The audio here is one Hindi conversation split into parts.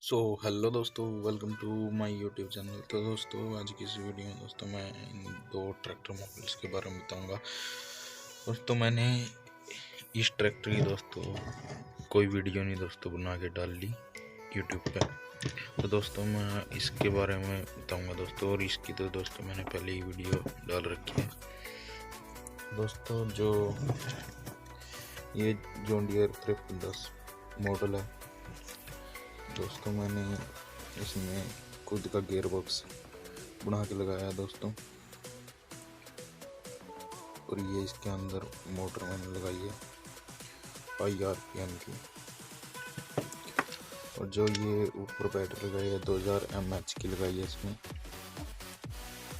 सो हेलो दोस्तों, welcome to my YouTube channel. तो दोस्तों, आज की इस वीडियो में दोस्तों मैं इन दो ट्रैक्टर मॉडल्स के बारे में बताऊंगा। दोस्तों, मैंने इस ट्रैक्टर की दोस्तों कोई वीडियो नहीं दोस्तों बना के डाल ली यूट्यूब पे। तो दोस्तों मैं इसके बारे में बताऊंगा दोस्तों, और इसकी तो दोस्तों मैंने पहले ही वीडियो डाल रखी है। दोस्तों, जो ये जॉन डियर 5310 मॉडल है दोस्तों, मैंने इसमें खुद का गियर बॉक्स बना के लगाया है दोस्तों, और ये इसके अंदर मोटर मैंने लगाई है 5 RPM की, और जो ये ऊपर बैटरी लगाई है 2000 mAh की लगाई है इसमें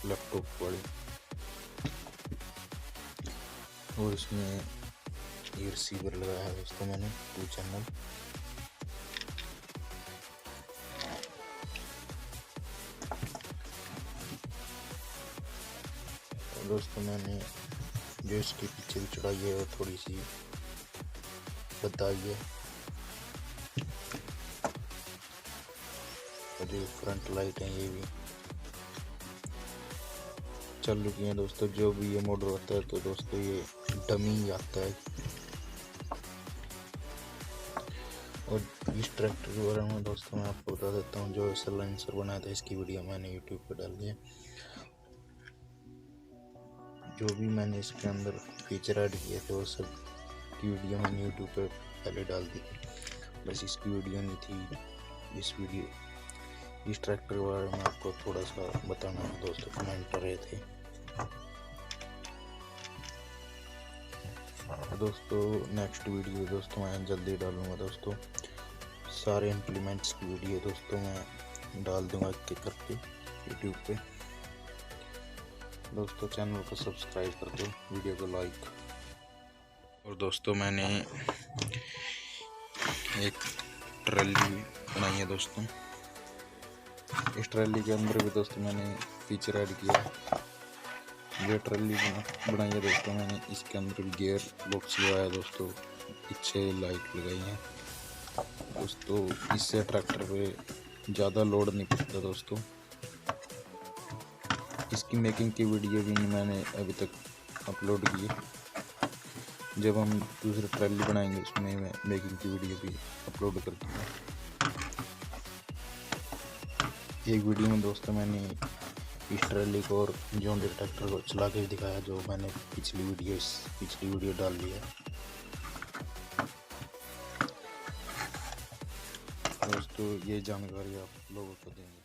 लैपटॉप वाली, और इसमें ये रिसीवर लगाया है दोस्तों मैंने 2 चैनल। दोस्तों, मैंने जो इसकी पीछे की चढ़ाई है वो थोड़ी सी बताई है, और जो फ्रंट लाइट है ये भी चालू की है दोस्तों। जो भी ये मॉडल होता है तो दोस्तों ये डमी आता है। और इस ट्रैक्टर के बारे में दोस्तों मैं आपको बता देता हूँ, जो सलेंसर बनाया था इसकी वीडियो मैंने यूट्यूब पर डाल दिया। जो भी मैंने इसके अंदर फीचर ऐड किए थे वो सब की वीडियो मैंने यूट्यूब पर पहले डाल दी, बस इसकी वीडियो नहीं थी। इस ट्रैक्टर के बारे में आपको थोड़ा सा बताना है दोस्तों, कमेंट कर रहे थे। दोस्तों, नेक्स्ट वीडियो दोस्तों मैं जल्दी डालूंगा दोस्तों। सारे इम्प्लीमेंट्स की वीडियो दोस्तों मैं डाल दूंगा एक करके यूट्यूब पे। दोस्तों, चैनल को सब्सक्राइब कर दो, वीडियो को लाइक। और दोस्तों, मैंने एक ट्रॉली बनाई है दोस्तों। इस ट्रॉली के अंदर भी दोस्तों मैंने फीचर ऐड किया है। ये ट्रॉली बनाई है दोस्तों मैंने, इसके अंदर भी गियर बॉक्स लगाया दोस्तों, पीछे लाइट लगाई है दोस्तों। इससे ट्रैक्टर पे ज़्यादा लोड नहीं पड़ता दोस्तों। इसकी मेकिंग की वीडियो भी नहीं मैंने अभी तक अपलोड की है। जब हम दूसरी ट्रॉली बनाएंगे उसमें मैं मेकिंग की वीडियो भी अपलोड कर दूँगा। एक वीडियो में दोस्तों मैंने इस ट्रॉली को और जॉन डीरे ट्रैक्टर को चला के दिखाया, जो मैंने पिछली वीडियो डाल दी है दोस्तों। ये जानकारी आप लोगों को देंगे।